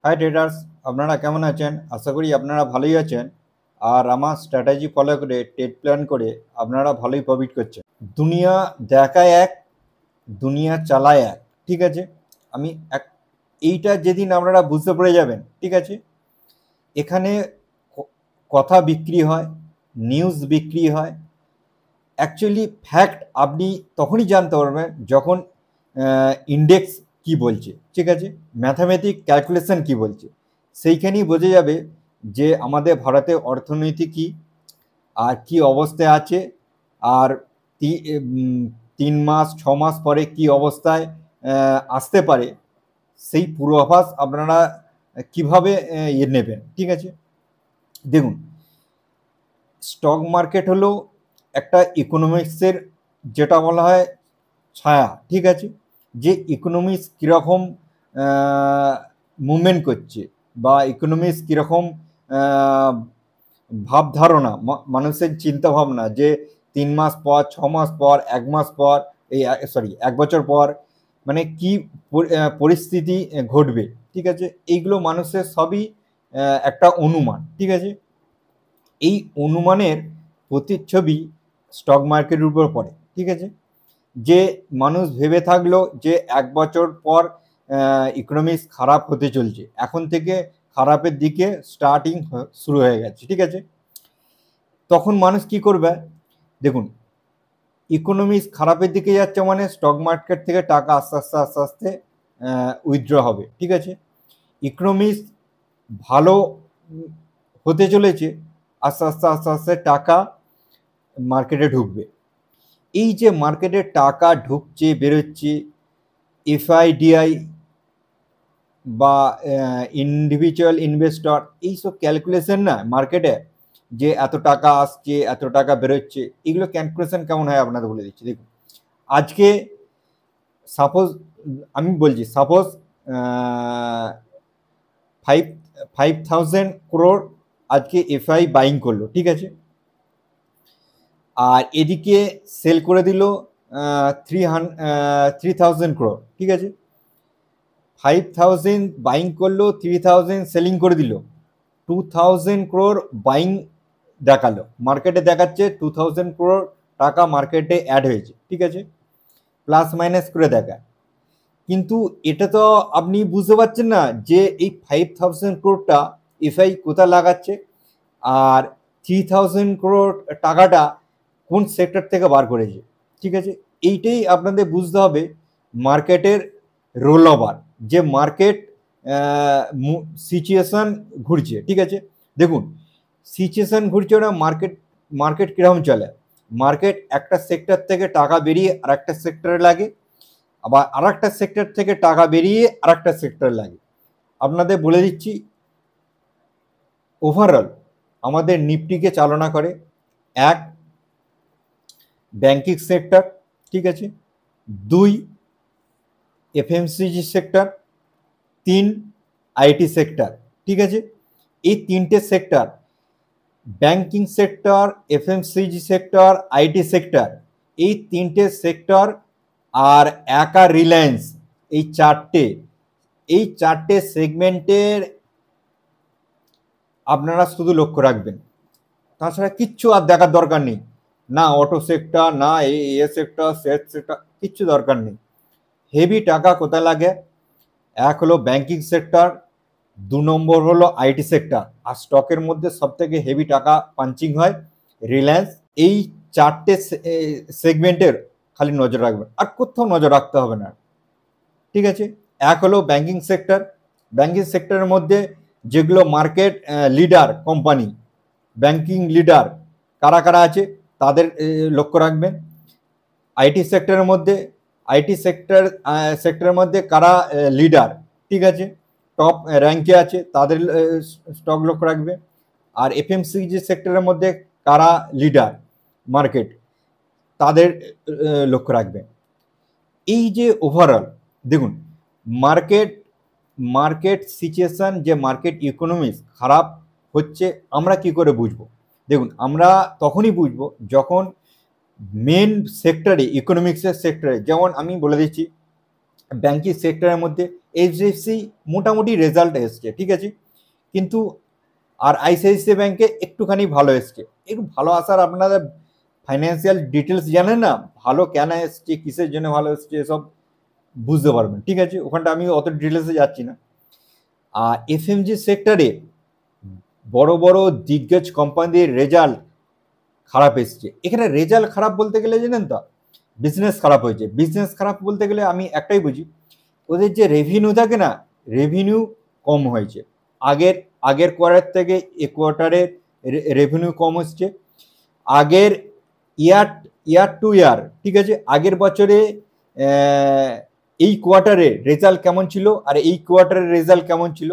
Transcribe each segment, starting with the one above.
High traders, আপনারা কেমন আছেন? আশা করি আপনারা ভালোই আছেন। আর আমার স্ট্র্যাটেজি ফলো করে ট্রেড প্ল্যান করে আপনারা ভালোই প্রফিট করছেন। দুনিয়া দেখায় এক, দুনিয়া চালায় এক, ঠিক আছে? আমি এক এইটা যেদিন আপনারা বুঝতে পেরে যাবেন, ঠিক আছে? এখানে কথা বিক্রি হয়, নিউজ বিক্রি হয়। অ্যাকচুয়ালি ফ্যাক্ট আপনি তখনই জানতে পারবেন যখন ইন্ডেক্স কি বলছে, ঠিক আছে, ম্যাথামেটিক ক্যালকুলেশন কি বলছে। সেইখানেই বোঝা যাবে যে আমাদের ভারতের অর্থনীতি কি আর কি অবস্থায় আছে, আর 3 মাস 6 মাস পরে কি অবস্থায় আসতে পারে, সেই পূর্বাভাস আপনারা কিভাবে নেবেন, ঠিক আছে? দেখুন, স্টক মার্কেট হলো একটা ইকোনমিক্সের যেটা বলা হয় ছায়া, ঠিক আছে? যে ইকোনমিক্স কীরকম মুভমেন্ট করছে বা ইকোনমিক্স কীরকম ভাবধারণা, মানুষের চিন্তা ভাবনা, যে 3 মাস পর, 6 মাস পর, 1 মাস পর, এই 1 বছর পর মানে কি পরিস্থিতি ঘটবে, ঠিক আছে? এইগুলো মানুষের সবই একটা অনুমান, ঠিক আছে? এই অনুমানের প্রতিচ্ছবি স্টক মার্কেটের উপর পড়ে, ঠিক আছে? যে মানুষ ভেবে থাকলো যে 1 বছর পর ইকোনমিক্স খারাপ হতে চলছে, এখন থেকে খারাপের দিকে স্টার্টিং শুরু হয়ে গেছে, ঠিক আছে? তখন মানুষ কি করবে? দেখুন, ইকোনমিক্স খারাপের দিকে যাচ্ছে মানে স্টক মার্কেট থেকে টাকা আস্তে আস্তে আস্তে আস্তে উইথড্র হবে, ঠিক আছে? ইকোনমিক্স ভালো হতে চলেছে, আস্তে আস্তে আস্তে আস্তে টাকা মার্কেটে ঢুকবে। এই যে মার্কেটে টাকা ঢুকছে বেরোচ্ছে, এফআইডিআই বা ইন্ডিভিজুয়াল ইনভেস্টর, এইসব ক্যালকুলেশন না মার্কেটে, যে এত টাকা আসছে এত টাকা বেরোচ্ছে, এগুলো ক্যালকুলেশন কেমন হয় আপনাদের বলে দিচ্ছি। দেখুন, আজকে সাপোজ, আমি বলছি সাপোজ 5,000 crore আজকে এফআই বাইং করলো, ঠিক আছে? আর এদিকে সেল করে দিল 3,000 crore, ঠিক আছে? 5,000 বাইং করলো, 3,000 সেলিং করে দিল, 2,000 crore বাইং দেখালো, মার্কেটে দেখাচ্ছে 2,000 crore টাকা মার্কেটে অ্যাড হয়েছে, ঠিক আছে? প্লাস মাইনাস করে দেখায়, কিন্তু এটা তো আপনি বুঝতে পারছেন না যে এই 5,000 crore এফআই কোথায় লাগাচ্ছে আর 3,000 crore টাকাটা কোন সেক্টর থেকে বার করেছে, ঠিক আছে? এইটাই আপনাদের বুঝতে হবে মার্কেটের রোল ওভার, যে মার্কেট সিচুয়েশন ঘুরছে, ঠিক আছে? দেখুন, সিচুয়েশন ঘুরছে না, মার্কেট কীরকম চলে? মার্কেট একটা সেক্টর থেকে টাকা বেরিয়ে আর একটা সেক্টরে লাগে, আবার আর একটা সেক্টর থেকে টাকা বেরিয়ে আর একটা সেক্টরে লাগে। আপনাদের বলে দিচ্ছি, ওভারঅল আমাদের নিফটিকে চালনা করে 1 ব্যাংকিং সেক্টর, ঠিক আছে? 2 এফএমসিজি সেক্টর, 3 আইটি সেক্টর, ঠিক আছে? এই 3টে sector, banking sector, FMCG sector, IT sector, এই 3টে সেক্টর আর একা রিলায়েন্স, এই চারটে সেগমেন্টের আপনারা শুধু লক্ষ্য রাখবেন, তাছাড়া কিচ্ছু আর দেখার দরকার নেই। না অটো সেক্টর, না এ সেক্টর, সেক্টর, কিচ্ছু দরকার নেই। হেভি টাকা কোথায় লাগে? এক হলো ব্যাংকিং সেক্টর, 2 নম্বর হলো আইটি সেক্টর, আর স্টকের মধ্যে সব থেকে হেভি টাকা পাঞ্চিং হয় রিলায়েন্স। এই চারটে সেগমেন্টের খালি নজর রাখবেন, আর কোথাও নজর রাখতে হবে না, ঠিক আছে? এক হলো ব্যাংকিং সেক্টর, ব্যাংকিং সেক্টরের মধ্যে যেগুলো market leader company, banking leader কারা কারা আছে তাদের লক্ষ্য রাখবেন। আইটি সেক্টরের মধ্যে, সেক্টরের মধ্যে কারা লিডার, ঠিক আছে, টপ র্যাঙ্কে আছে, তাদের স্টক লক্ষ্য রাখবে। আর এফএমসিজি সেক্টরের মধ্যে কারা লিডার মার্কেট, তাদের লক্ষ্য রাখবে। এই যে ওভারঅল দেখুন, মার্কেট সিচুয়েশন, যে মার্কেট ইকোনমিক্স খারাপ হচ্ছে, আমরা কি করে বুঝবো? দেখুন, আমরা তখনই বুঝবো যখন মেন সেক্টরে, ইকোনমিক্সের সেক্টরে, যেমন আমি বলে দিচ্ছি ব্যাংকিং সেক্টরের মধ্যে এইচডিএফসি মোটামুটি রেজাল্ট এসছে, ঠিক আছে, কিন্তু আর আইসিআইসিআই ব্যাংকে একটুখানি ভালো এসছে। একটু ভালো আসার আপনারা ফাইন্যান্সিয়াল ডিটেলস জানেন না, ভালো কেন এসছে, কিসের জন্য ভালো এসছে, এসব বুঝতে পারবেন, ঠিক আছে, ওখানটা আমি অত ডিটেলসে যাচ্ছি না। আর এফএমজি সেক্টরে বড় বড় দিগ্গজ কোম্পানির রেজাল্ট খারাপ এসছে। এখানে রেজাল্ট খারাপ বলতে গেলে জানেন তো, বিজনেস খারাপ হয়েছে। বিজনেস খারাপ বলতে গেলে আমি একটাই বুঝি, ওদের যে রেভিনিউ থাকে না, রেভিনিউ কম হয়েছে। আগের কোয়ার্টার থেকে এ কোয়ার্টারে রেভিনিউ কম হচ্ছে। আগের ইয়ার টু ইয়ার, ঠিক আছে, আগের বছরে এই কোয়ার্টারে রেজাল্ট কেমন ছিল আর এই কোয়ার্টারের রেজাল্ট কেমন ছিল,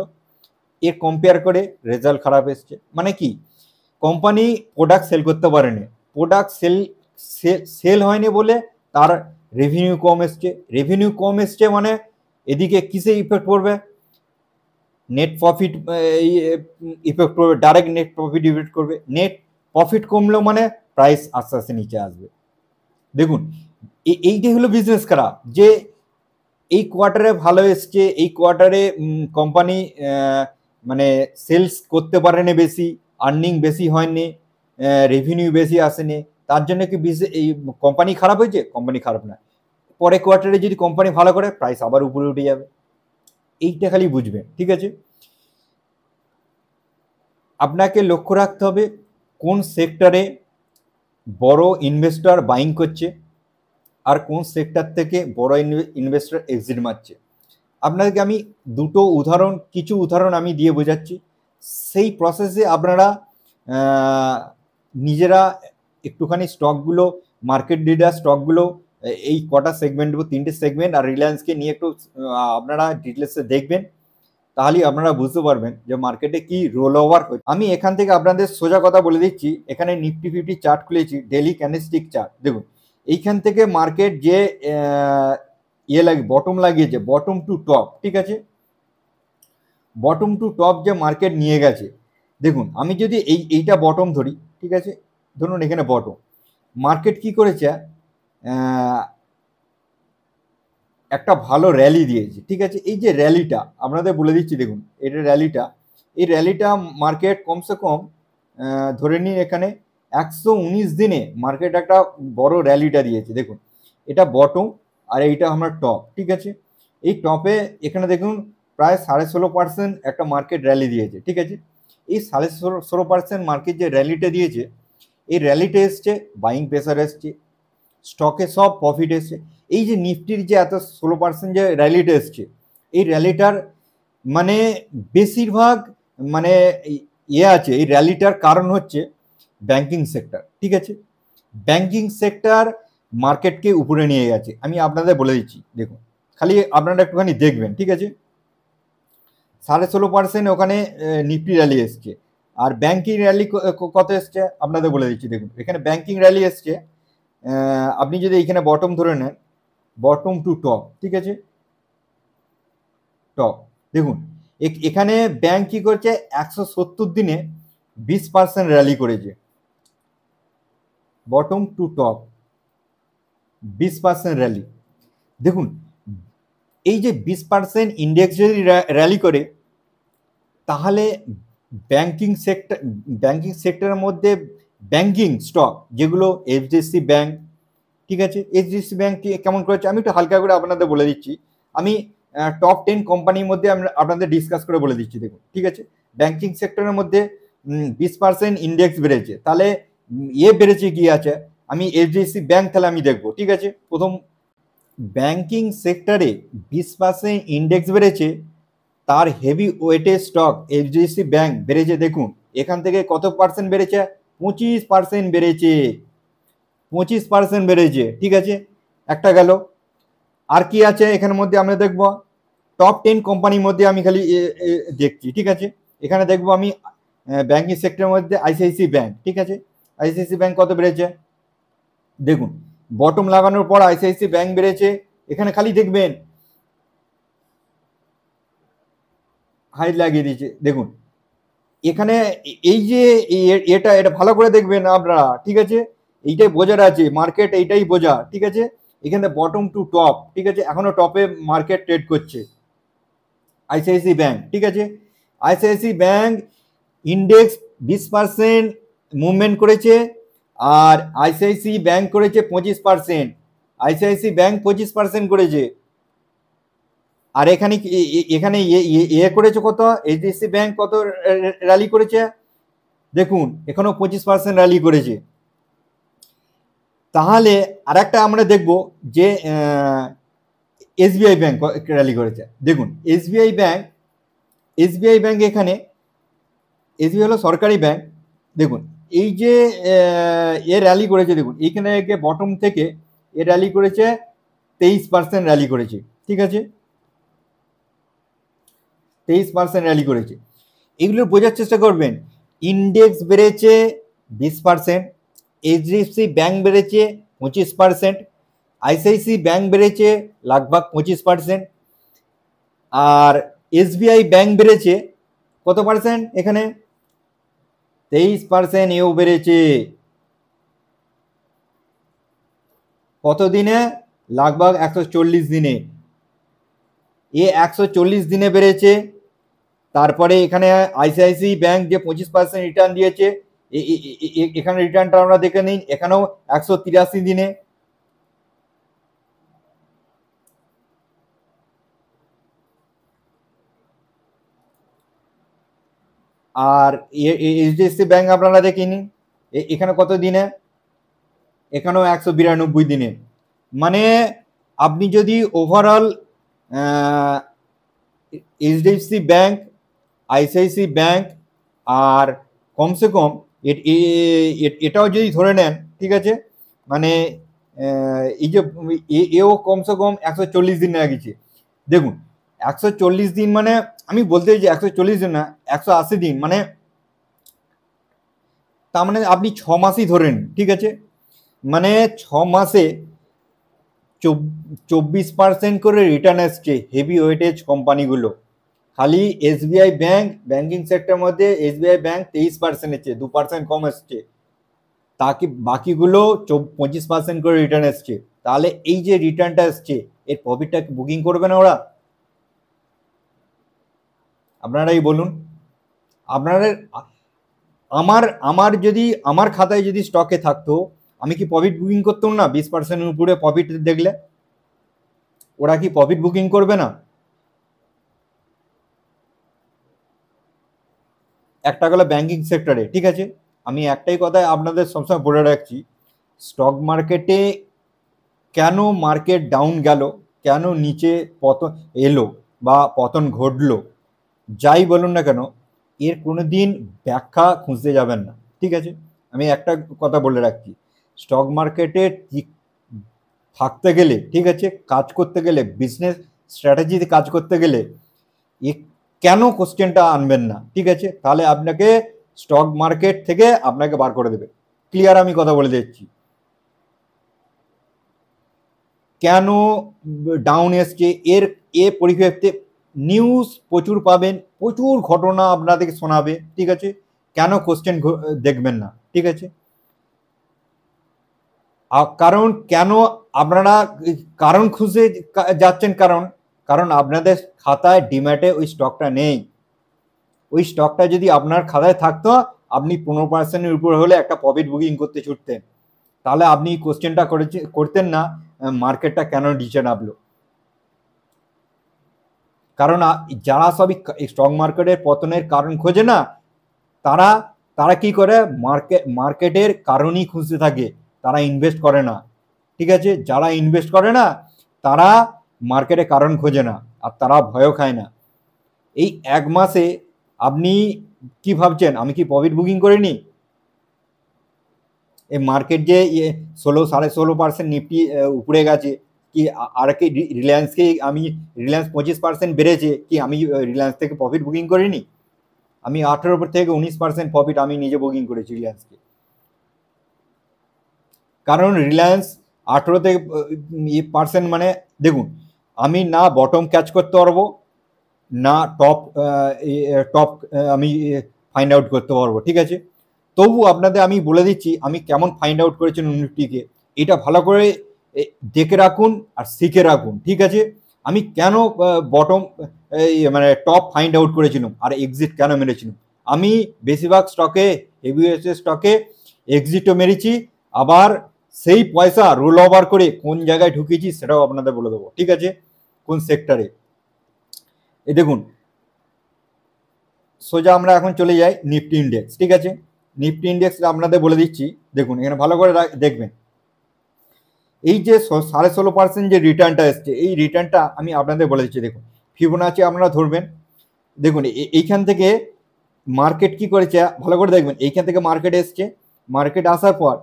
এর কম্পেয়ার করে রেজাল্ট খারাপ এসছে। মানে কি, কোম্পানি প্রোডাক্ট সেল করতে পারেনি, প্রোডাক্ট সেল হয়নি বলে তার রেভিনিউ কম এসছে। রেভিনিউ কম এসছে মানে এদিকে কিসে ইফেক্ট পড়বে, নেট প্রফিট ইফেক্ট করবে, ডাইরেক্ট নেট প্রফিট ইফেক্ট করবে। নেট প্রফিট কমলেও মানে প্রাইস আস্তে আস্তে নিচে আসবে। দেখুন এইটাই হলো বিজনেস খারাপ, যে এই কোয়ার্টারে ভালো এসছে, এই কোয়ার্টারে কোম্পানি মানে সেলস করতে পারেনি বেশি, আর্নিং বেশি হয়নি, রেভিনিউ বেশি আসেনি, তার জন্য কি এই কোম্পানি খারাপ হয়েছে? কোম্পানি খারাপ না। পরে কোয়ার্টারে যদি কোম্পানি ভালো করে, প্রাইস আবার উপরে উঠে যাবে। এইটা খালি বুঝবেন, ঠিক আছে। আপনাকে লক্ষ্য রাখতে হবে কোন সেক্টরে বড় ইনভেস্টর বাইং করছে আর কোন সেক্টর থেকে বড় ইনভেস্টর এক্সিট মারছে। আপনাদেরকে আমি কিছু উদাহরণ আমি দিয়ে বোঝাচ্ছি, সেই প্রসেসে আপনারা নিজেরা একটুখানি স্টকগুলো, মার্কেট লিডার স্টকগুলো, এই কটা সেগমেন্ট, 3টে সেগমেন্ট আর রিলায়েন্সকে নিয়ে একটু আপনারা ডিটেলসে দেখবেন, তাহলেই আপনারা বুঝতে পারবেন যে মার্কেটে কি রোল ওভার হচ্ছে। আমি এখান থেকে আপনাদের সোজা কথা বলে দিচ্ছি, এখানে নিফটি 50 চার্ট খুলেছি, ডেলি ক্যান্ডেলস্টিক চার্ট। দেখুন এইখান থেকে মার্কেট যে বটম লাগিয়েছে, বটম টু টপ, ঠিক আছে, বটম টু টপ যে মার্কেট নিয়ে গেছে। দেখুন আমি যদি এইটা বটম ধরি, ঠিক আছে, ধরুন এখানে বটম, মার্কেট কি করেছে, একটা ভালো র্যালি দিয়েছে, ঠিক আছে। এই যে র্যালিটা আপনাদের বলে দিচ্ছি, দেখুন এটা এই র্যালিটা মার্কেট কমসে কম ধরে নিন এখানে 119 দিনে মার্কেট একটা বড় র্যালিটা দিয়েছে। দেখুন এটা বটম আর এইটা আমার টপ, ঠিক আছে। এই টপে এখানে দেখুন প্রায় 16.5% একটা মার্কেট র্যালি দিয়েছে, ঠিক আছে। এই 16.5% মার্কেট যে র্যালিটা দিয়েছে, এই র্যালিটা এসছে, বাইং প্রেসার এসছে, স্টকে সব প্রফিট এসছে। এই যে নিফটির যে এত 16% যে র্যালিটা এসছে, এই র্যালিটার মানে বেশিরভাগ মানে আছে, এই র্যালিটার কারণ হচ্ছে ব্যাংকিং সেক্টর, ঠিক আছে। ব্যাংকিং সেক্টর মার্কেটকে উপরে নিয়ে গেছে। আমি আপনাদের বলে দিচ্ছি, দেখুন খালি আপনারা একটুখানি দেখবেন, ঠিক আছে। 16.5% ওখানে নিফটি র্যালি এসছে, আর ব্যাংকিং র্যালি কত এসছে আপনাদের বলে দিচ্ছি। দেখুন এখানে ব্যাংকিং র্যালি এসছে, আপনি যদি এখানে বটম ধরে নেন, বটম টু টপ, ঠিক আছে, টপ, দেখুন এখানে ব্যাংক কি করছে, 170 দিনে 20% র্যালি করেছে, বটম টু টপ 20% র্যালি। দেখুন এই যে 20% ইন্ডেক্স যদি র্যালি করে, তাহলে ব্যাংকিং সেক্টরের মধ্যে ব্যাংকিং স্টক যেগুলো এইচডিএফসি ব্যাংক, ঠিক আছে, এইচডিএফসি ব্যাংক কেমন করেছে আমি একটু হালকা করে আপনাদের বলে দিচ্ছি। আমি টপ 10 কোম্পানির মধ্যে আপনাদের ডিসকাস করে বলে দিচ্ছি। দেখুন ঠিক আছে, ব্যাংকিং সেক্টরের মধ্যে 20% ইন্ডেক্স বেড়েছে, তাহলে বেড়েছে কি আছে, আমি এইচডিএফসি ব্যাংক তাহলে আমি দেখবো, ঠিক আছে। প্রথম ব্যাংকিং সেক্টরে 20% ইন্ডেক্স বেড়েছে, তার হেভি ওয়েটের স্টক এইচডিএফসি ব্যাংক বেড়েছে। দেখুন এখান থেকে কত পার্সেন্ট বেড়েছে, 25% বেড়েছে, 25% বেড়েছে, ঠিক আছে, একটা গেল। আর কি আছে এখানের মধ্যে আমরা দেখবো, টপ 10 কোম্পানির মধ্যে আমি খালি দেখছি, ঠিক আছে। এখানে দেখবো আমি ব্যাংকিং সেক্টরের মধ্যে আইসিআইসি ব্যাংক, ঠিক আছে, আইসিআইসি ব্যাংক কত বেড়েছে, দেখুন বটম লাগানোর পর আইসিআইসি ব্যাংক বেড়েছে। এখানে খালি দেখবেন হাইট লাগিয়ে দিয়েছে, দেখুন এখানে এই যে এটা ভালো করে দেখবেন আপনারা, ঠিক আছে, এইটাই বোঝার আছে, মার্কেট এইটাই বোঝা, ঠিক আছে। এখানে বটম টু টপ, ঠিক আছে, এখনো টপে মার্কেট ট্রেড করছে আইসিআইসি ব্যাংক, ঠিক আছে। আইসিআইসি ব্যাংক ইন্ডেক্স 20% মুভমেন্ট করেছে, আর আইসিআইসি ব্যাংক করেছে 25%। আইসিআইসি ব্যাংক 25% করেছে, আর এখানে এখানে করেছে কত, এইচডিএফসি ব্যাংক কত র্যালি করেছে দেখুন, এখানেও 25% র্যালি করেছে। তাহলে আর একটা আমরা দেখব যে এসবিআই ব্যাংক র্যালি করেছে। দেখুন এসবিআই ব্যাংক এখানে, এসবিআই হলো সরকারি ব্যাংক। দেখুন এই যে এ র্যালি করেছে, দেখুন এইখানে বটম থেকে এ র্যালি করেছে 23% র্যালি করেছে, ঠিক আছে, 23% র্যালি করেছে। এগুলো বোঝার চেষ্টা করবেন, ইন্ডেক্স বেড়েছে 20%, এইচডিএফসি ব্যাংক বেড়েছে 25%, আইসিআইসি ব্যাংক বেড়েছে लगभग 25%, আর এসবিআই ব্যাংক বেড়েছে কত পার্সেন্ট, এখানে 23% এও বেড়েছে। কত দিনে, लगभग 140 দিনে, এ 140 দিনে বেড়েছে। তারপরে এখানে আইসিআইসি ব্যাংক যে 25% রিটার্ন দিয়েছে, এখানে রিটার্নটা আমরা দেখে নিন, এখানেও 183 দিনে। আর এইচডিএফসি ব্যাংক আপনারা দেখে নিন, এখানে কত দিনে, এখানেও 192 দিনে। মানে আপনি যদি overall HDFC bank, ICICI bank আর কমসে কম এটাও যদি ধরে নেন, ঠিক আছে, মানে এই যে এও কমসে কম 140 দিন গেছে। দেখুন 140 দিন মানে আমি বলতে যে 140 দিন না, 180 দিন, মানে তার মানে আপনি 6 মাসই ধরেন, ঠিক আছে, মানে 6 মাসে 24% করে রিটার্ন আসছে হেভি ওয়েটেজ কোম্পানিগুলো। খালি এসবিআই ব্যাংক, ব্যাংকিং সেক্টর মধ্যে এসবিআই ব্যাংক 23% এসছে, 2% কম আসছে, তাকে বাকিগুলো 25% করে রিটার্ন আসছে। তাহলে এই যে রিটার্নটা আসছে, এর প্রফিটটা বুকিং করবে না ওরা? আপনারাই বলুন। আপনারা আমার যদি আমার খাতায় যদি স্টকে থাকতো, আমি কি প্রফিট বুকিং করতাম না? 20% উপরে প্রফিট দেখলে ওরা কি প্রফিট বুকিং করবে না? একটা গেল ব্যাংকিং সেক্টরে, ঠিক আছে। আমি একটাই কথা আপনাদের সবসময় বলে রাখছি, স্টক মার্কেটে কেন মার্কেট ডাউন গেল, কেন নিচে পতন এলো বা পতন ঘটলো, যাই বলুন না কেন, এর কোনো দিন ব্যাখ্যা খুঁজতে যাবেন না, ঠিক আছে। আমি একটা কথা বলে রাখছি, স্টক মার্কেটে থাকতে গেলে, ঠিক আছে, কাজ করতে গেলে, বিজনেস স্ট্র্যাটেজিতে কাজ করতে গেলে এ কেন কোশ্চেনটা আনবেন না, ঠিক আছে, তাহলে আপনাকে স্টক মার্কেট থেকে আপনাকে বার করে দেবে। ক্লিয়ার আমি কথা বলে দিচ্ছি, কেন ডাউন এসছে এর পরিপ্রেক্ষিতে নিউজ প্রচুর পাবেন, প্রচুর ঘটনা আপনাদেরকে শোনাবে, ঠিক আছে। কেন কোশ্চেন দেখবেন না, ঠিক আছে। কারণ কেন আপনারা কারণ খুঁজে যাচ্ছেন, কারণ আপনাদের খাতায় ডিম্যাটে ওই স্টকটা নেই। ওই স্টকটা যদি আপনার খাতায় থাকতো, আপনি 15%-এর উপর হলে একটা প্রফিট বুকিং করতে ছুটতেন। তাহলে আপনি কোশ্চেনটা করতেন না মার্কেটটা কেন নিচে নামলো। কারণ যারা সবই স্টক মার্কেটের পতনের কারণ খোঁজে না, তারা কি করে, মার্কেটের কারণই খুঁজতে থাকে, তারা ইনভেস্ট করে না, ঠিক আছে। যারা ইনভেস্ট করে না তারা মার্কেটে কারণ খোঁজে না, আর তারা ভয়ও খায় না। এই এক মাসে আপনি কি ভাবছেন আমি কি প্রফিট বুকিং করিনি? এই মার্কেট যে 16-16.5% নিফটি উপরে গেছে, কি আর কি রিলায়েন্সকে আমি, রিলায়েন্স 25% বেড়েছে, কি আমি রিলায়েন্স থেকে প্রফিট বুকিং করিনি? আমি 18 থেকে 19% প্রফিট আমি নিজে বুকিং করেছি রিলায়েন্সকে। কারণ রিলায়েন্স 18 থেকে পার্সেন্ট, মানে দেখুন আমি না বটম ক্যাচ করতে পারবো, না টপ আমি ফাইন্ড আউট করতে পারবো, ঠিক আছে। তবু আপনাদের আমি বলে দিচ্ছি আমি কেমন ফাইন্ড আউট করেছি নিফটিকে, এটা ভালো করে দেখে রাখুন আর শিখে রাখুন, ঠিক আছে। আমি কেন বটম মানে টপ ফাইন্ড আউট করেছিলাম আর এক্সিট কেন মেরেছিলাম, আমি বেশিরভাগ স্টকে হেভিওয়েটের স্টকে এক্সিটও মেরেছি, আবার সেই পয়সা রোল ওভার করে কোন জায়গায় ঢুকিয়েছি সেটাও আপনাদের বলে দেবো, ঠিক আছে, কোন সেক্টরে। এই দেখুন সোজা আমরা এখন চলে যাই নিফটি ইন্ডেক্স, ঠিক আছে। নিফটি ইন্ডেক্স আপনাদের বলে দিচ্ছি, দেখুন এখানে ভালো করে দেখবেন, এই যে 16.5% যে রিটার্নটা এসছে, এই রিটার্নটা আমি আপনাদের বলে দিচ্ছি। দেখুন ফিবোনাচি আপনারা ধরবেন, দেখুন এইখান থেকে মার্কেট কি করেছে ভালো করে দেখবেন, এইখান থেকে মার্কেট এসছে, মার্কেট আসার পর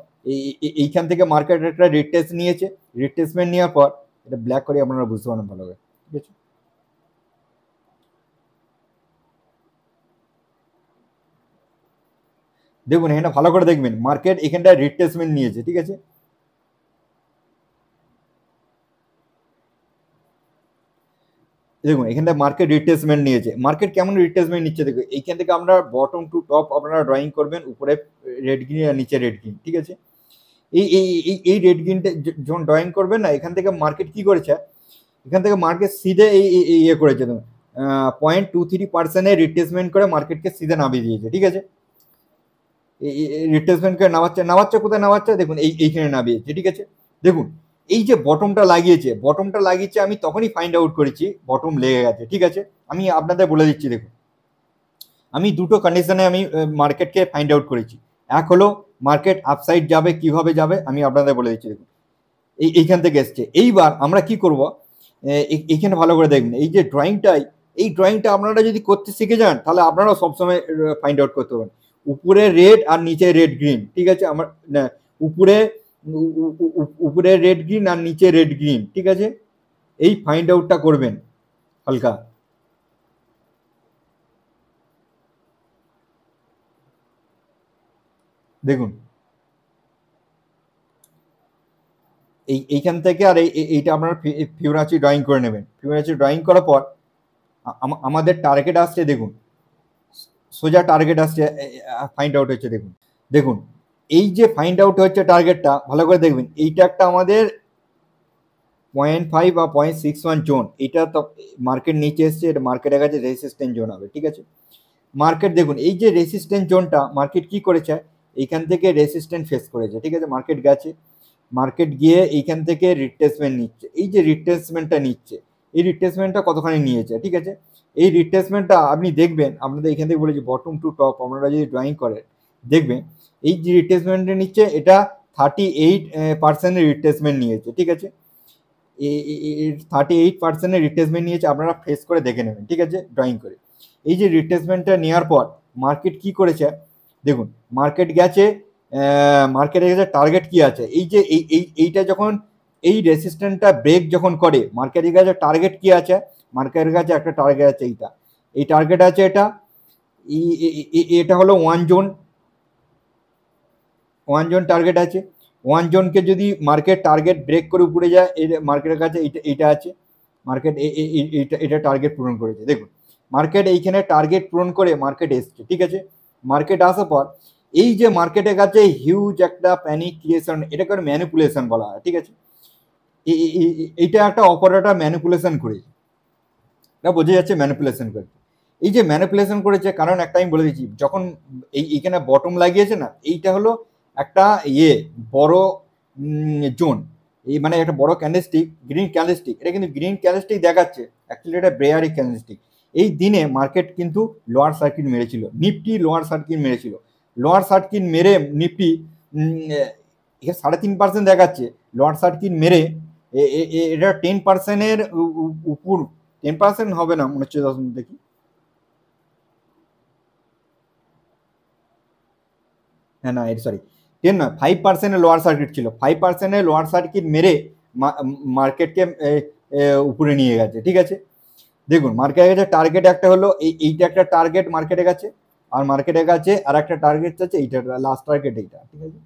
এইখান থেকে মার্কেট একটা রিটেস্ট নিয়েছে, রিটেস্টমেন্ট নেওয়ার পর এটা ব্ল্যাক করে আপনারা বুঝতে পারেন ভালো করে, ঠিক আছে। দেখুন এখানে ভালো করে দেখবেন, মার্কেট এখানটা রিটেস্টমেন্ট নিয়েছে, ঠিক আছে। দেখুন এখানটা মার্কেট রিটেস্টমেন্ট নিয়েছে, মার্কেট কেমন রিটেস্টমেন্ট নিচ্ছে দেখুন, এইখান থেকে আমরা বটম টু টপ আপনারা ড্রয়িং করবেন, উপরে রেড গ্রিন আর নিচে রেড গ্রিন, ঠিক আছে। এই রেড গ্রিনটা যখন ড্রয়িং করবেন না, এখান থেকে মার্কেট কি করেছে, এখান থেকে মার্কেট সিধে এই ইয়ে করেছে, 0.23% রিট্রেসমেন্ট করে মার্কেটকে সিধে নামিয়ে দিয়েছে, ঠিক আছে। রিট্রেসমেন্ট করে নামাচ্ছে কোথায় নামাচ্ছে দেখুন এইখানে নামিয়েছে, ঠিক আছে। দেখুন এই যে বটমটা লাগিয়েছে আমি তখনই ফাইন্ড আউট করেছি বটম লেগে গেছে, ঠিক আছে। আমি আপনাদের বলে দিচ্ছি, দেখুন আমি দুটো কন্ডিশনে আমি মার্কেটকে ফাইন্ড আউট করেছি। এক হলো মার্কেট আপসাইড যাবে, কিভাবে যাবে আমি আপনাদের বলে দিচ্ছি। দেখুন এইখান থেকে এসছে, এইবার আমরা কি করব, এইখানে ভালো করে দেখবেন, এই যে ড্রয়িংটা আপনারা যদি করতে শিখে যান তাহলে আপনারাও সবসময় ফাইন্ড আউট করতে পারেন। উপরে রেড আর নিচে রেড গ্রিন, ঠিক আছে, আমার উপরে রেড গ্রিন আর নিচে রেড গ্রিন, ঠিক আছে, এই ফাইন্ড আউটটা করবেন হালকা। দেখুন এইখান থেকে আর এইটা আপনারা ফিবোনাচি ড্রয়িং করে নেবেন, ফিবোনাচি ড্রয়িং করার পর আমাদের টার্গেট আসছে, দেখুন সোজা টার্গেট আসছে, ফাইন্ড আউট হচ্ছে। দেখুন এই যে ফাইন্ড আউট হচ্ছে টার্গেটটা ভালো করে দেখবেন, এইটা একটা আমাদের 0.5 বা 0.61 জোন, এটা তো মার্কেট নিচে এসছে, এটা মার্কেটের কাছে রেসিস্ট্যান্ট জোন হবে, ঠিক আছে। মার্কেট দেখুন এই যে রেসিস্ট্যান্ট জোনটা মার্কেট কি করেছে, এইখান থেকে রেসিস্ট্যান্ট ফেস করেছে, ঠিক আছে। মার্কেট গেছে, মার্কেট গিয়ে এইখান থেকে রিট্রেসমেন্ট নিচ্ছে, এই যে রিট্রেসমেন্টটা নিচ্ছে, এই রিট্রেসমেন্টটা কতখানি নিয়েছে, ঠিক আছে। এই রিট্রেসমেন্টটা আপনি দেখবেন, আপনাদের এখান থেকে বলেছি বটম টু টপ আপনারা যদি ড্রয়িং করেন দেখবেন, এই যে রিট্রেসমেন্টটা নিচ্ছে এটা 38% রিট্রেসমেন্ট নিয়েছে, ঠিক আছে। 38% রিট্রেসমেন্ট নিয়েছে, আপনারা ফেস করে দেখে নেবেন, ঠিক আছে, ড্রয়িং করে। এই যে রিট্রেসমেন্টটা নেওয়ার পর মার্কেট কি করেছে দেখুন, মার্কেট গেছে, মার্কেটের কাছে টার্গেট কি আছে, এই যে এইটা যখন এই রেসিস্ট্যান্টটা ব্রেক যখন করে, মার্কেটের কাছে টার্গেট কি আছে, মার্কেটের কাছে একটা টার্গেট আছে, এই টার্গেট আছে, এটা হলো ওয়ান জোন টার্গেট আছে। ওয়ান জোনকে যদি মার্কেট টার্গেট ব্রেক করে উপরে যায়, মার্কেটের কাছে এইটা আছে, মার্কেট এটা টার্গেট পূরণ করেছে। দেখুন মার্কেট এইখানে টার্গেট পূরণ করে মার্কেট এসছে, ঠিক আছে। মার্কেট আসার পর এই যে মার্কেটের কাছে হিউজ একটা প্যানিক ক্রিয়েশন, এটাকে ম্যানিপুলেশন বলা হয়, ঠিক আছে। এইটা একটা অপারেটর ম্যানিপুলেশন করেছে, এটা বোঝা যাচ্ছে ম্যানিপুলেশন করেছে। এই যে ম্যানিপুলেশন করেছে কারণ একটা আমি বলে দিচ্ছি, যখন এইখানে বটম লাগিয়েছে না, এইটা হলো একটা বড় জোন, এই মানে একটা বড় ক্যান্ডেলস্টিক, গ্রিন ক্যান্ডেলস্টিক, এটা কিন্তু গ্রিন ক্যান্ডেলস্টিক দেখাচ্ছে, অ্যাকচুয়ালি এটা বেয়ারিশ ক্যান্ডেলস্টিক। এই দিনে মার্কেট কিন্তু লোয়ার সার্কিট মেরেছিল, নিফটি লোয়ার সার্কিট মেরেছিল, লোয়ার সার্কিট মেরে নিফটি 3.5% দেখাচ্ছে, লোয়ার সার্কিট মেরে এটা 10%-এর উপর, 10% হবে না মনে হচ্ছে, দেখি হ্যাঁ না সরি 10 নয়, 5%-এর লোয়ার সার্কিট ছিল, 5%-এর লোয়ার সার্কিট মেরে মার্কেটকে উপরে নিয়ে গেছে, ঠিক আছে। দেখুন মার্কেটের কাছে টার্গেট একটা হলো এইটা একটা টার্গেট মার্কেটের কাছে, আর মার্কেটের কাছে আর একটা টার্গেট আছে, এইটা লাস্ট টার্গেট, এইটা ঠিক আছে,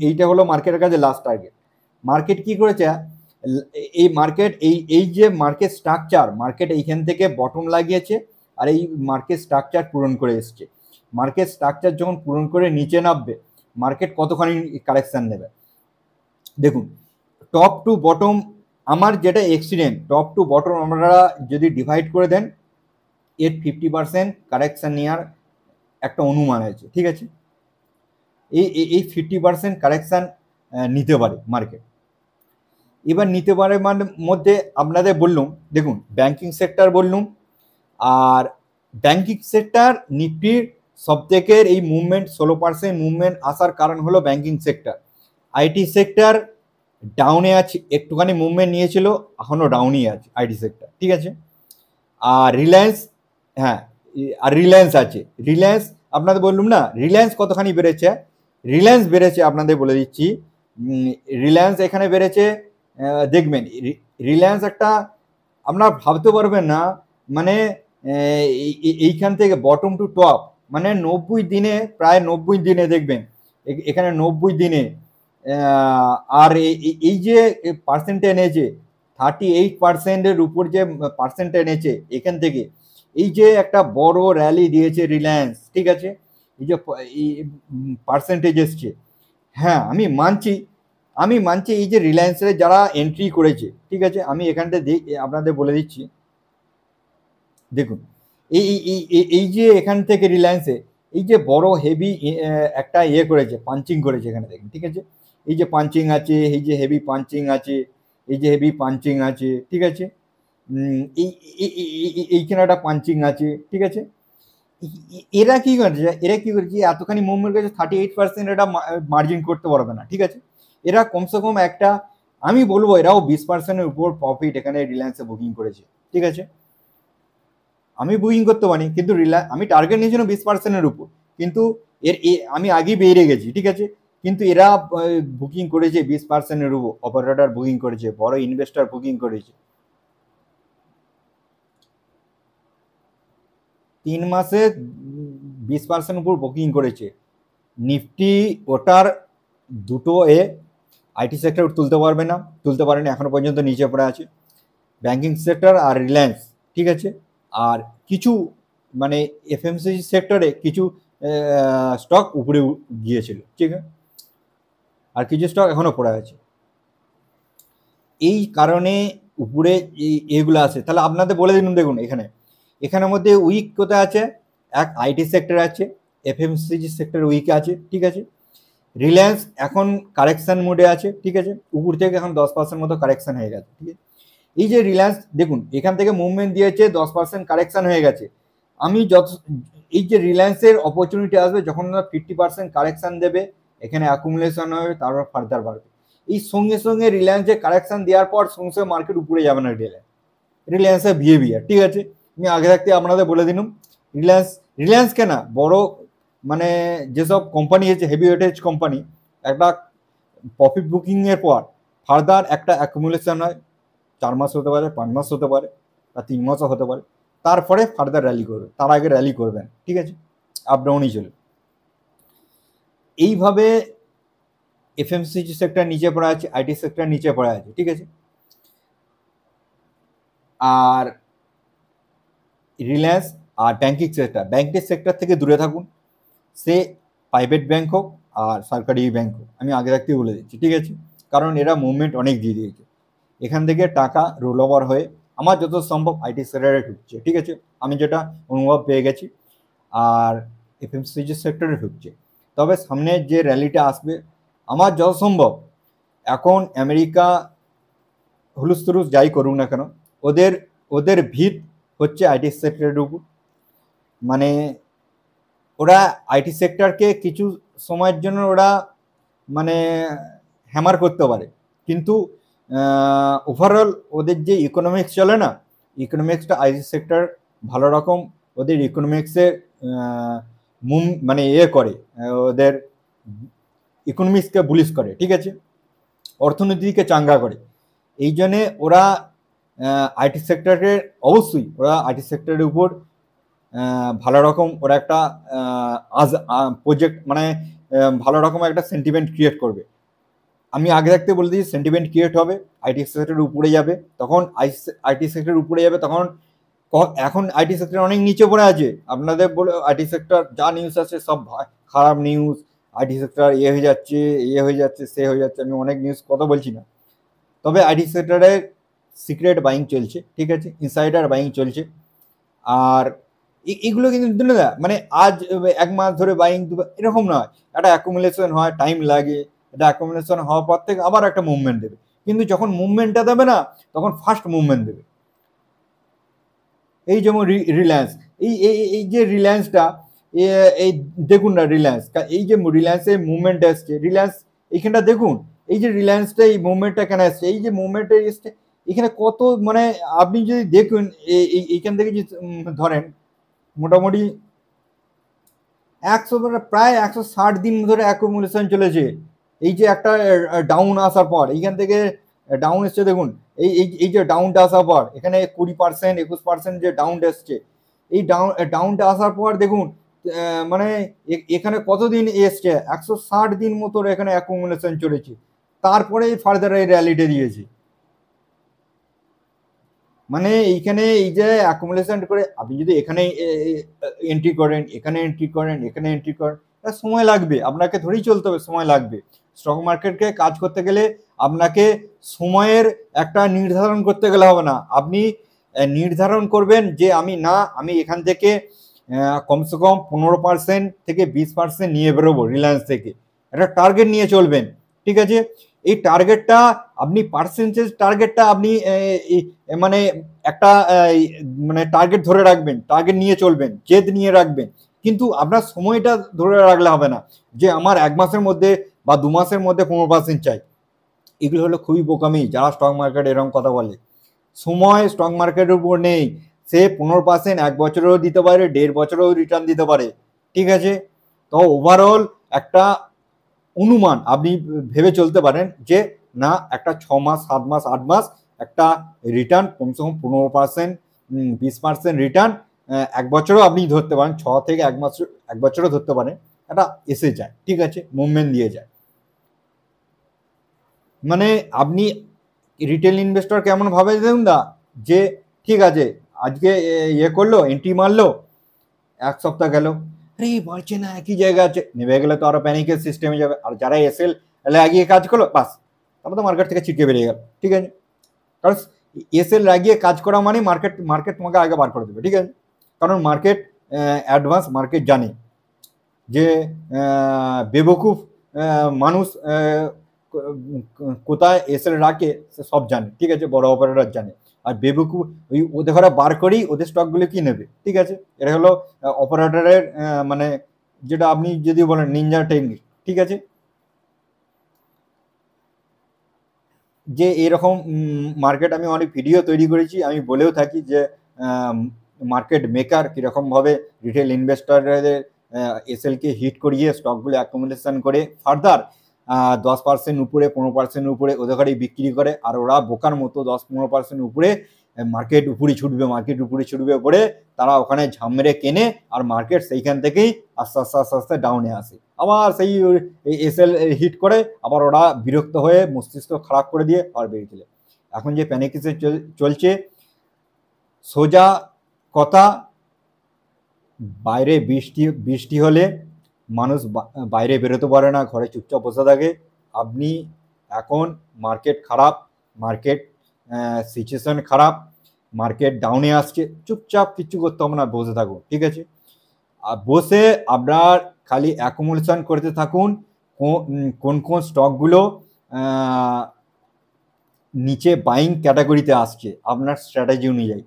এইটা হলো মার্কেটের কাছে লাস্ট টার্গেট। মার্কেট কি করেছে, এই মার্কেট এই যে মার্কেট স্ট্রাকচার, মার্কেট এইখান থেকে বটম লাগিয়েছে আর এই মার্কেট স্ট্রাকচার পূরণ করে এসছে। মার্কেট স্ট্রাকচার যখন পূরণ করে নিচে নামবে, মার্কেট কতখানি কারেকশন নেবে দেখুন, টপ টু বটম আমার যেটা এক্সিডেন্ট টপ টু বটম আপনারা যদি ডিভাইড করে দেন এর 50% কারেকশান নেওয়ার একটা অনুমান আছে, ঠিক আছে। এই 50% কারেকশান নিতে পারে মার্কেট। এবার নিতে পারে মানে মধ্যে আপনাদের বললুম, দেখুন ব্যাংকিং সেক্টর বললুম, আর ব্যাংকিং সেক্টর নিফটির সবথেকে এই মুভমেন্ট 16% মুভমেন্ট আসার কারণ হলো ব্যাংকিং সেক্টর। আইটি সেক্টর ডাউনে আছে, একটুখানি মুভমেন্ট নিয়েছিল, এখনও ডাউনই আছে আইটি সেক্টর, ঠিক আছে। আর রিলায়েন্স, হ্যাঁ, আর রিলায়েন্স আছে। রিলায়েন্স আপনাদের বললুম না, রিলায়েন্স কতখানি বেড়েছে। রিলায়েন্স বেড়েছে আপনাদের বলে দিচ্ছি। রিলায়েন্স এখানে বেড়েছে, দেখবেন রিলায়েন্স একটা আপনারা ভাবতে পারবেন না, মানে এইখান থেকে বটম টু টপ মানে 90 দিনে, প্রায় 90 দিনে দেখবেন এখানে 90 দিনে, আর এই যে পার্সেন্ট এনেছে 38%-এর উপর যে পার্সেন্ট এনেছে এখান থেকে, এই যে একটা বড় র্যালি দিয়েছে রিলায়েন্স, ঠিক আছে, এই যে পার্সেন্টেজ এসছে। হ্যাঁ আমি মানছি এই যে রিলায়েন্সের যারা এন্ট্রি করেছে, ঠিক আছে, আমি এখানটা আপনাদের বলে দিচ্ছি। দেখুন এই যে এখান থেকে রিলায়েন্সে এই যে বড় হেভি একটা করেছে, পাঞ্চিং করেছে এখানে দেখুন, ঠিক আছে, এই যে পাঞ্চিং আছে, এই যে হেভি পাঞ্চিং আছে, এই যে হেভি পাঞ্চিং আছে, ঠিক আছে, এইখানে একটা পাঞ্চিং আছে, ঠিক আছে। এরা কি করছে এতখানি মুভমেন্ট করেছে, 38% এটা মার্জিন করতে পারবে না, ঠিক আছে। এরা কমসে কম একটা, আমি বলবো এরাও 20%-এর উপর প্রফিট এখানে রিলায়েন্সে বুকিং করেছে, ঠিক আছে। আমি বুকিং করতে পারি, কিন্তু আমি টার্গেট নিয়েছিলাম 20%-এর উপর, কিন্তু আমি আগেই বেরিয়ে গেছি, ঠিক আছে। কিন্তু এরা বুকিং করেছে 20%-এর উপর, অপারেটর বুকিং করেছে, বড় ইনভেস্টর বুকিং করেছে। 3 মাসে 20% উপর বুকিং করেছে। নিফটি ওটার দুটো আইটি সেক্টর তুলতে পারেনি এখনো পর্যন্ত, নিচে পড়ে আছে ব্যাংকিং সেক্টর আর রিলায়েন্স, ঠিক আছে। আর কিছু মানে এফএমসিজি সেক্টরে কিছু স্টক উপরে গিয়েছিল, ঠিক আছে, আর কিছু স্টক এখনো পড়ে আছে। এই কারণে উপরে এগুলো আছে। তাহলে আপনাদের বলে দিন, দেখুন এখানের মধ্যে উইক কোথায় আছে, এক আইটি সেক্টর আছে, এফএমসিজি সেক্টর উইক আছে, ঠিক আছে। রিলায়েন্স এখন কারেকশন মোডে আছে, ঠিক আছে, উপর থেকে এখন 10% মতো কারেকশন হয়ে গেছে, ঠিক আছে। এই যে রিলায়েন্স দেখুন এখান থেকে মুভমেন্ট দিয়েছে, 10% কারেকশন হয়ে গেছে। আমি এই যে রিলায়েন্সের অপরচুনিটি আসবে যখন 50% কারেকশন দেবে, এখানে অ্যাকুমুলেশন হবে, তারপর ফার্দার বাড়বে। এই সঙ্গে সঙ্গে রিলায়েন্সে কারেকশন দেওয়ার পর সঙ্গে সঙ্গে মার্কেট উপরে যাবে না। রিলায়েন্সের বিহেভিয়ার, ঠিক আছে, আমি আগে থাকতে আপনাদের বলে দিলাম। রিলায়েন্স কেনা বড় মানে যেসব কোম্পানি আছে হেভি ওয়েটেজ কোম্পানি, একটা প্রফিট বুকিং এর পর ফার্দার একটা অ্যাকুমুলেশন হয়, 4 মাস হতে পারে, 5 মাস হতে পারে, বা 3 মাসও হতে পারে, তারপরে ফার্দার র্যালি করবে, তার আগে র্যালি করবেন, ঠিক আছে, আপ ডাউনই চলবে। এইভাবে এফএমসিজি সেক্টর নিচে পড়ে আছে, আইটি সেক্টর নিচে পড়ে আছে, ঠিক আছে। আর রিলায়েন্স আর ব্যাংকিং সেক্টর থেকে দূরে থাকুন, সে প্রাইভেট ব্যাংক হোক আর সরকারি ব্যাংক হোক, আমি আগে থাকতেই বলে দিচ্ছি, ঠিক আছে, কারণ এরা মুভমেন্ট অনেক দিয়ে দিয়েছে। এখান থেকে টাকা রোল ওভার হয়ে আমার যত সম্ভব আইটি সেক্টরে ঢুকছে, ঠিক আছে, আমি যেটা অনুভব পেয়ে গেছি, আর এফএমসিজি সেক্টরে ঢুকছে। তবে সামনে যে র্যালিটা আসবে, আমার যত সম্ভব এখন আমেরিকা হুলুস তুলুস যাই করুক না কেন, ওদের ভিত হচ্ছে আইটি সেক্টরের উপর। মানে ওরা আইটি সেক্টরকে কিছু সময়ের জন্য ওরা মানে হ্যামার করতে পারে, কিন্তু ওভারঅল ওদের যে ইকোনমিক্স চলে না, ইকোনমিক্সটা আইটি সেক্টর ভালো রকম ওদের ইকোনমিক্সে মানে করে, ওদের ইকোনমিক্সকে বুলিশ করে, ঠিক আছে, অর্থনীতিকে চাঙ্গা করে। এই জন্যে ওরা আইটি সেক্টরের অবশ্যই ওরা আইটি সেক্টরের উপর ভালো রকম ওরা একটা প্রজেক্ট মানে ভালো রকম একটা সেন্টিমেন্ট ক্রিয়েট করবে। আমি আগে থাকতে বলে দিই, সেন্টিমেন্ট ক্রিয়েট হবে, আইটি সেক্টরের উপরে যাবে, তখন আইটি সেক্টরের উপরে যাবে, তখন এখন আইটি সেক্টর অনেক নিচে পড়ে আছে। আপনাদের বলে আইটি সেক্টর যা নিউজ আছে সব খারাপ নিউজ, আইটি সেক্টর হয়ে যাচ্ছে, হয়ে যাচ্ছে, সে হয়ে যাচ্ছে, আমি অনেক নিউজ কথা বলছি না, তবে আইটি সেক্টরে সিক্রেট বাইং চলছে, ঠিক আছে, ইনসাইডার বাইং চলছে। আর এগুলো কিন্তু না মানে আজ 1 মাস ধরে বাইং এরকম নয়, একটা অ্যাকুমুলেশন হয়, টাইম লাগে, এটা অ্যাকুমুলেশন হওয়ার পর থেকে আবার একটা মুভমেন্ট দেবে, কিন্তু যখন মুভমেন্টটা দেবে না তখন ফার্স্ট মুভমেন্ট দেবে। এই যেমন রিলায়েন্স, এই যে রিলায়েন্সটা, এই দেখুন না রিলায়েন্স, এই যে রিলায়েন্সের মুভমেন্ট আসছে, রিলায়েন্স এইখানটা দেখুন, এই যে রিলায়েন্সটা এই মুভমেন্টটা কেন আসছে, এই যে মুভমেন্টটা এসছে এখানে কত, মানে আপনি যদি দেখুন এইখান থেকে যে ধরেন মোটামুটি 100 প্রায় 160 দিন ধরে অ্যাকুমুলেশন চলেছে। এই যে একটা ডাউন আসার পর এইখান থেকে ডাউন এসছে দেখুন, এই যে ডাউনটা আসার পর এখানে 20% 21% যে ডাউনটা এসছে, এই ডাউনটা আসার পর দেখুন মানে এখানে কতদিন এসছে, 160 দিন মতো এখানে অ্যাকুমুলেশন চলেছে, তারপরে ফার্দার এই র্যালিটা দিয়েছে। মানে এইখানে এই যে অ্যাকুমুলেশন করে আপনি যদি এখানে এন্ট্রি করেন, এখানে এন্ট্রি করেন, এখানে এন্ট্রি করেন, সময় লাগবে, আপনাকে ধরেই চলতে হবে, সময় লাগবে। স্টক মার্কেটকে কাজ করতে গেলে আপনাকে সময়ের একটা নির্ধারণ করতে গেলে হবে না, আপনি নির্ধারণ করবেন যে আমি এখান থেকে কমসে কম 15% থেকে 20% নিয়ে বেরোবো রিলায়েন্স থেকে, একটা টার্গেট নিয়ে চলবেন, ঠিক আছে। এই টার্গেটটা আপনি পার্সেন্টেজ টার্গেটটা আপনি মানে একটা মানে টার্গেট ধরে রাখবেন, টার্গেট নিয়ে চলবেন, জেদ নিয়ে রাখবেন, কিন্তু আপনার সময়টা ধরে রাখলে হবে না যে আমার 1 মাসের মধ্যে বা 2 মাসের মধ্যে 15% চাই। এগুলো হলো খুবই বোকামি যারা স্টক মার্কেট এরকম কথা বলে। সময় স্টক মার্কেটের উপর নেই, সে 15% 1 বছরেও দিতে পারে, 1.5 বছরেও রিটার্ন দিতে পারে, ঠিক আছে। তো ওভারঅল একটা অনুমান আপনি ভেবে চলতে পারেন যে না একটা 6 মাস 7 মাস 8 মাস একটা রিটার্ন কমসে কম 15% 20% রিটার্ন 1 বছরও আপনি ধরতে পারেন, 6 থেকে 1 বছরও ধরতে পারেন, এটা এসে যায়, ঠিক আছে, মুভমেন্ট দিয়ে যায়। মানে আপনি রিটেল ইনভেস্টর কেমন ভাবে দেখুন না, যে ঠিক আছে আজকে ইয়ে করলো, এন্ট্রি মারলো, 1 সপ্তাহ গেল, আরে বাড়ছে না, একই জায়গা আছে, নেমে গেলে তো আরো প্যানিকের সিস্টেমে যাবে। আর যারা এসএল লাগিয়ে কাজ করলো বাস, তারপর তো মার্কেট থেকে ছিটকে বেরিয়ে গেল, ঠিক আছে। কারণ এসএল লাগিয়ে কাজ করা মানে মার্কেট তোমাকে আগে বার করে দেবে, ঠিক আছে। কারণ মার্কেট অ্যাডভান্স, মার্কেট জানে যে বেবকুফ মানুষ কোথায় এসএল রাখে সে সব জানে, ঠিক আছে, বড় অপারেটর জানে। আর বেবকুফ ওদের ঘরে বার করেই ওদের স্টকগুলো কি নেবে, ঠিক আছে। এটা হলো অপারেটরের মানে যেটা আপনি যদি বলেন নিনজা টেকনিক, ঠিক আছে। যে এরকম মার্কেট আমি অনেক ভিডিও তৈরি করেছি, আমি বলেও থাকি যে মার্কেট মেকার কীরকমভাবে রিটেল ইনভেস্টরদের এসএলকে হিট করিয়ে স্টকগুলো অ্যাকুমুলেশন করে ফার্দার 10% উপরে 15% উপরে ওদের ঘরেই বিক্রি করে, আর ওরা বোকার মতো 10-15% উপরে মার্কেট উপরে ছুটবে পড়ে তারা ওখানে ঝাম মেরে কেনে, আর মার্কেট সেইখান থেকেই আস্তে আস্তে আস্তে আস্তে ডাউনে আসে, আবার সেই এসএল হিট করে, আবার ওরা বিরক্ত হয়ে মস্তিষ্ক খারাপ করে দিয়ে আর বেরিয়ে চলে। এখন যে প্যানিকিসে চলছে, সোজা কথা, বাইরে বৃষ্টি হলে মানুষ বাইরে বেরোতে পারে না, ঘরে চুপচাপ বসে থাকে। আপনি এখন মার্কেট খারাপ, মার্কেট সিচুয়েশন খারাপ, মার্কেট ডাউনে আসছে, চুপচাপ কিচ্ছু করতে হবে না, বসে থাকুন, ঠিক আছে। আর বসে আপনার খালি অ্যাকুমুলেশন করতে থাকুন কোন কোন স্টকগুলো নিচে বাইং ক্যাটাগরিতে আসছে আপনার স্ট্র্যাটেজি অনুযায়ী,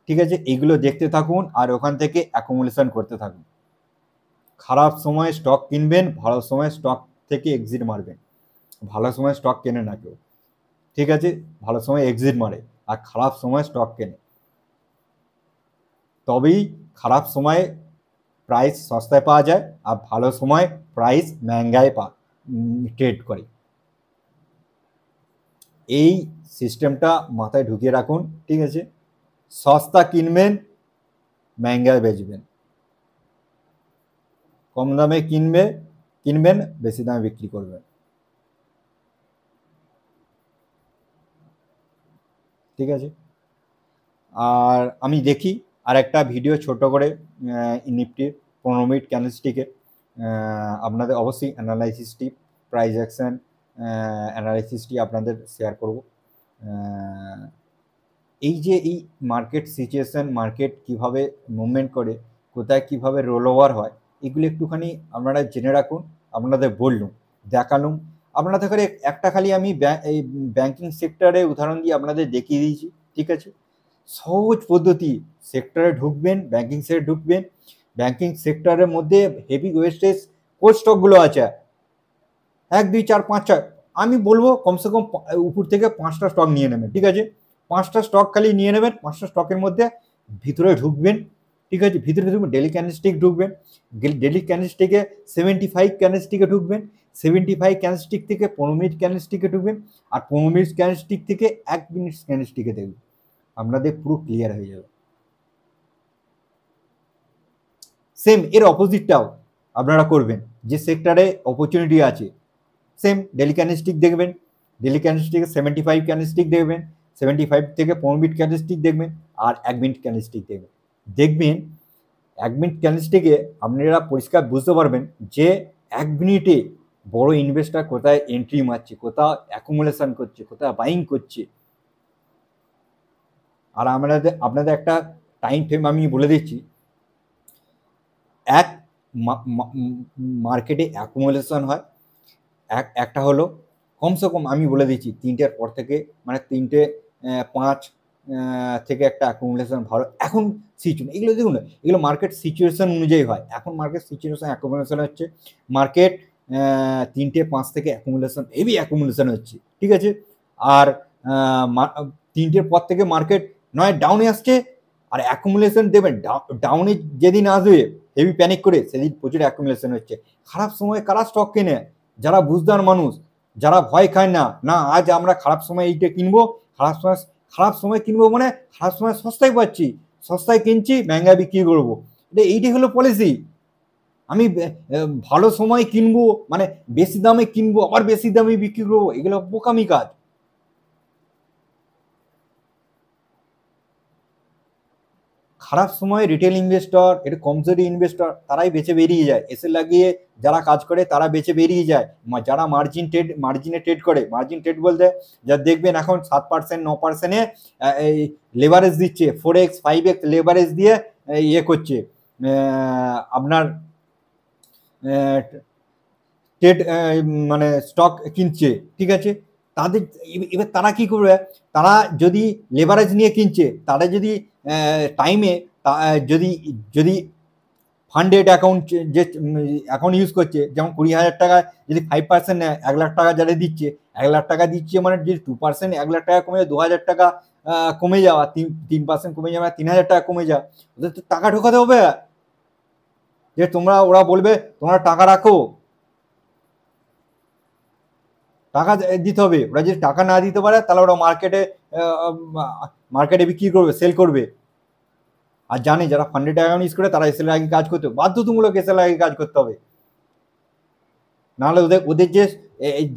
ঠিক আছে। এগুলো দেখতে থাকুন আর ওখান থেকে অ্যাকুমুলেশন করতে থাকুন। খারাপ সময় স্টক কিনবেন, ভালো সময় স্টক থেকে এক্সিট মারবেন। ভালো সময় স্টক কেনে না কেউ, ঠিক আছে, ভালো সময় এক্সিট মারে, আর খারাপ সময় স্টক কেনে। তবেই খারাপ সময় প্রাইস সস্তায় পাওয়া যায়, আর ভালো সময় প্রাইস মহঙ্গায় ট্রেড করে। এই সিস্টেমটা মাথায় ঢুকিয়ে রাখুন, ঠিক আছে। সস্তা কিনবেন, মহঙ্গায় বেচবেন, কম দামে কিনবেন, বেশি দামে বিক্রি করবেন, ঠিক আছে। আর আমি দেখি আর একটা ভিডিও ছোট করে নিফটির 15 মিনিট ক্যান্ডেলস্টিকে আপনাদের অবশ্যই অ্যানালাইসিস টিপ প্রাইস অ্যাকশন অ্যানালাইসিসটি আপনাদের শেয়ার করব। এই যে এই মার্কেট সিচুয়েশন, মার্কেট কিভাবে মুভমেন্ট করে, কোথায় কিভাবে রোল ওভার হয়, এগুলো একটুখানি আপনারা জেনে রাখুন। আপনাদের বললুম, দেখালুম, আপনাদের করে একটা খালি আমি এই ব্যাংকিং সেক্টরে উদাহরণ দিয়ে আপনাদের দেখিয়ে দিয়েছি, ঠিক আছে? সহজ পদ্ধতি, সেক্টরে ঢুকবেন, ব্যাংকিং সেক্টরে ঢুকবেন, ব্যাংকিং সেক্টরের মধ্যে হেভি ওয়েস্টেজ কোর স্টকগুলো আছে 1 2 4 5 6, আমি বলবো কমসে কম উপর থেকে 5টা স্টক নিয়ে নেবেন, ঠিক আছে? 5টা স্টক খালি নিয়ে নেবেন, 5টা স্টকের মধ্যে ভিতরে ঢুকবেন, ঠিক আছে? ভিতরে ঢুকবেন, ডেলি ক্যান্ডেলস্টিক ঢুকবেন, ডেলি ক্যান্ডেলস্টিকে 75 ক্যান্ডেলস্টিকে ঢুকবেন, 75 ক্যান্ডেলস্টিক থেকে 15 মিনিট ক্যান্ডেলস্টিকে ঢুকবেন, আর 15 মিনিট ক্যান্ডেলস্টিক থেকে 1 মিনিট ক্যান্ডেলস্টিকে দেখবেন, আপনাদের পুরো ক্লিয়ার হয়ে যাবে। সেম এর অপোজিটটাও আপনারা করবেন, যে সেক্টরে অপরচুনিটি আছে সেম ডেলি ক্যান্ডেলস্টিক দেখবেন, ডেলি ক্যান্ডেলস্টিকে 75 ক্যান্ডেলস্টিক দেখবেন, 75 থেকে 15 মিনিট ক্যান্ডেলস্টিক দেখবেন, আর 1 মিনিট ক্যান্ডেলস্টিক দেখবেন। দেখবেন 1 মিনিট ক্যান্ডেলস্টিকে আপনারা পরিষ্কার বুঝতে পারবেন যে 1 মিনিটে বড় ইনভেস্টার কোথায় এন্ট্রি মারছে, কোথাও অ্যাকুমুলেশন করছে, কোথায় বাইং করছে। আর আপনাদের একটা টাইম ফ্রেম আমি বলে দিচ্ছি, এক মার্কেটে অ্যাকুমুলেশন হয়, একটা হলো কমসে কম আমি বলে দিচ্ছি 3টের পর থেকে, মানে 3টে 5 থেকে একটা অ্যাকুমুলেশন ভালো। এখন সিচুয়েশন এগুলো দেখুন, এগুলো মার্কেট সিচুয়েশন অনুযায়ী হয়। এখন মার্কেট সিচুয়েশন অ্যাকুমুলেশন হচ্ছে, মার্কেট 3টে 5 থেকে অ্যাকুমুলেশন, হেভি অ্যাকুমুলেশন হচ্ছে, ঠিক আছে? আর 3টের পর থেকে মার্কেট নয় ডাউনে আসছে, আর অ্যাকুমুলেশন দেবেন ডাউনে যেদিন আসবে হেভি প্যানিক করে, সেদিন প্রচুর অ্যাকুমুলেশন হচ্ছে। খারাপ সময় কারা স্টক কেনে? যারা বুঝদার মানুষ, যারা ভয় খায় না, না আজ আমরা খারাপ সময় এইটা কিনবো, খারাপ সময় কিনবো মানে খারাপ সময় সস্তায় পাচ্ছি, সস্তায় কিনছি, মেঙ্গা বিক্রি করবো, এইটাই হলো পলিসি। আমি ভালো সময় কিনবো মানে বেশি দামে কিনবো, আবার বেশি দামে বিক্রি করবো, এগুলো বোকামি কাজ। খারাপ সময় রিটেল ইনভেস্টর, এটা কমজোরি ইনভেস্টর, তারাই বেঁচে বেরিয়ে যায়। এসে লাগিয়ে যারা কাজ করে তারা বেঁচে বেরিয়ে যায়। যারা মার্জিনে ট্রেড করে, মার্জিন ট্রেড বলতে যা দেখবেন এখন 7% 9%-এ এই লেভারেজ দিচ্ছে, 4x 5x লেভারেজ দিয়ে ইয়ে করছে, আপনার ট্রেড মানে স্টক কিনছে, ঠিক আছে? তাদের এবার তারা কি করবে? তারা যদি লেভারেজ নিয়ে কিনছে, তারা যদি টাইমে যদি যদি ফান্ডেড অ্যাকাউন্ট যে অ্যাকাউন্ট ইউজ করছে, যেমন 20,000 টাকা যদি 5% নেয়, 1 লাখ টাকা যারা দিচ্ছে, 1 লাখ টাকা দিচ্ছে মানে যদি 2% 1 লাখ টাকা কমে যায়, 2,000 টাকা কমে যাওয়া, 3% কমে যাওয়া, 3,000 টাকা কমে যাওয়া, ওদের তো টাকা ঢোকাতে হবে। যে ওরা বলবে তোমরা টাকা রাখো, টাকা দিতে হবে। ওরা যদি টাকা না দিতে পারে তাহলে ওরা মার্কেটে বিক্রি করবে, সেল করবে। আর জানে যারা ফান্ডেড অ্যাকাউন্ট ইউজ করে তারা এসএল আগে কাজ করতে হবে, বাধ্যতামূলক এসএল আগে কাজ করতে হবে, নাহলে ওদের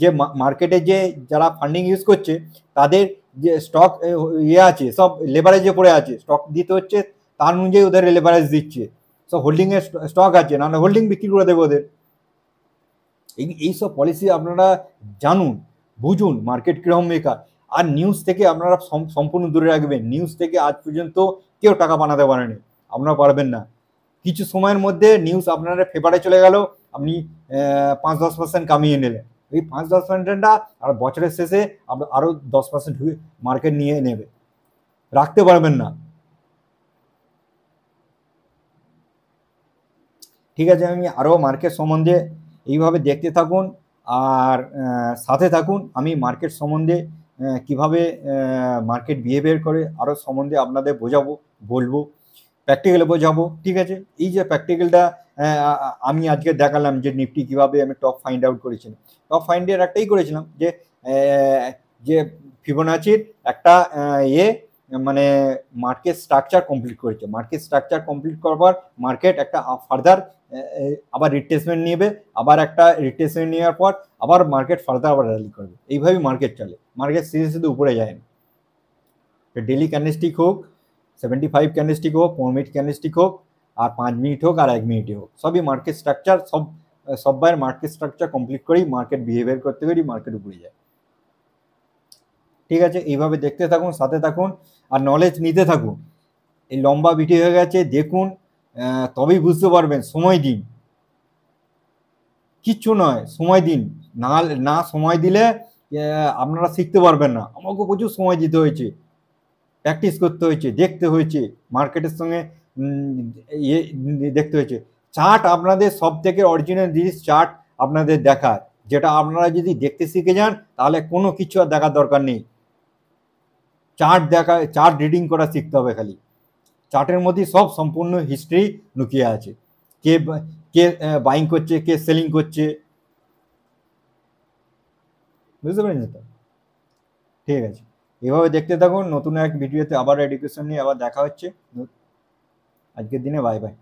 যে মার্কেটে যে যারা ফান্ডিং ইউজ করছে তাদের যে স্টক ইয়ে আছে সব লেভারেজে পড়ে আছে, স্টক দিতে হচ্ছে তার অনুযায়ী ওদের লেভারেজ দিচ্ছে, সব হোল্ডিং এর স্টক আছে, নাহলে হোল্ডিং বিক্রি করে দেবে ওদের। এইসব পলিসি আপনারা জানুন, বুঝুন মার্কেট কিরকম বেকার। আর নিউজ থেকে আপনারা সম্পূর্ণ দূরে রাখবেন। নিউজ থেকে আজ পর্যন্ত কেউ টাকা বানাতে পারেনি, আপনারা পারবেন না। কিছু সময়ের মধ্যে নিউজ আপনারা ফেভারে চলে গেল, আপনি 5-10% কামিয়ে নিলেন। এই 5-10%টা আর বছরের শেষে আরো 10% ঢুকে মার্কেট নিয়ে নেবে, রাখতে পারবেন না। ঠিক আছে, আমি আরো মার্কেট সম্বন্ধে এইভাবে দেখতে থাকুন আর সাথে থাকুন। আমি মার্কেট সম্বন্ধে কিভাবে মার্কেট বিহেভিয়ার করে আরো সম্বন্ধে আপনাদের বলবো, প্র্যাকটিক্যালে বোঝাবো, ঠিক আছে? এই যে প্র্যাকটিক্যালটা আমি আজকে দেখালাম যে নিফটি কিভাবে আমি টপ ফাইন্ড আউট করেছিলাম। টপ ফাইন্ডের একটাই করেছিলাম যে ফিবোনাচির একটা মানে মার্কেট স্ট্রাকচার কমপ্লিট করেছে। মার্কেট স্ট্রাকচার কমপ্লিট করবার মার্কেট একটা ফার্দার আবার রিট্রেসমেন্ট নেবে, আবার একটা রিট্রেসমেন্ট নেওয়ার পর আবার মার্কেট ফার্দার আবার র্যালি করবে। এইভাবেই মার্কেট চলে, মার্কেট সিধে সিধে উপরে যায় না। ডেলি ক্যান্ডেলস্টিক হোক, 75 ক্যান্ডেলস্টিক হোক, 4 মিনিট ক্যান্ডেলস্টিক হোক, আর 5 মিনিট হোক, আর 1 মিনিটে হোক, সবই মার্কেট স্ট্রাকচার সব সবাই মার্কেট স্ট্রাকচার কমপ্লিট করেই মার্কেট বিহেভিয়ার করতে করেই মার্কেট উপরে যায়। ঠিক আছে, এইভাবে দেখতে থাকুন, সাথে থাকুন আর নলেজ নিতে থাকুন। এই লম্বা ভিডিও হয়ে গেছে, দেখুন, তবেই বুঝতে পারবেন। সময় দিন, কিচ্ছু নয়, সময় দিন। না সময় দিলে আপনারা শিখতে পারবেন না। আমাকে প্রচুর সময় দিতে হয়েছে, প্র্যাকটিস করতে হয়েছে, দেখতে হয়েছে, মার্কেটের সঙ্গে ইয়ে দেখতে হয়েছে। চার্ট আপনাদের সব থেকে অরিজিনাল জিনিস চার্ট আপনাদের দেখায়, যেটা আপনারা যদি দেখতে শিখে যান তাহলে কোনো কিছু আর দেখার দরকার নেই। চার্ট রিডিং করা শিখতে হবে খালি। চার্টের মধ্যে সব সম্পূর্ণ হিস্ট্রি লুকিয়ে আছে, কে কে বাইং করছে, কে সেলিং করছে, বুঝতে পেরেছেন তো? ঠিক আছে, এভাবে দেখতে থাকুন। নতুন এক ভিডিওতে আবার এডুকেশন নিয়ে আবার দেখা হচ্ছে। আজকের দিনে বাই বাই।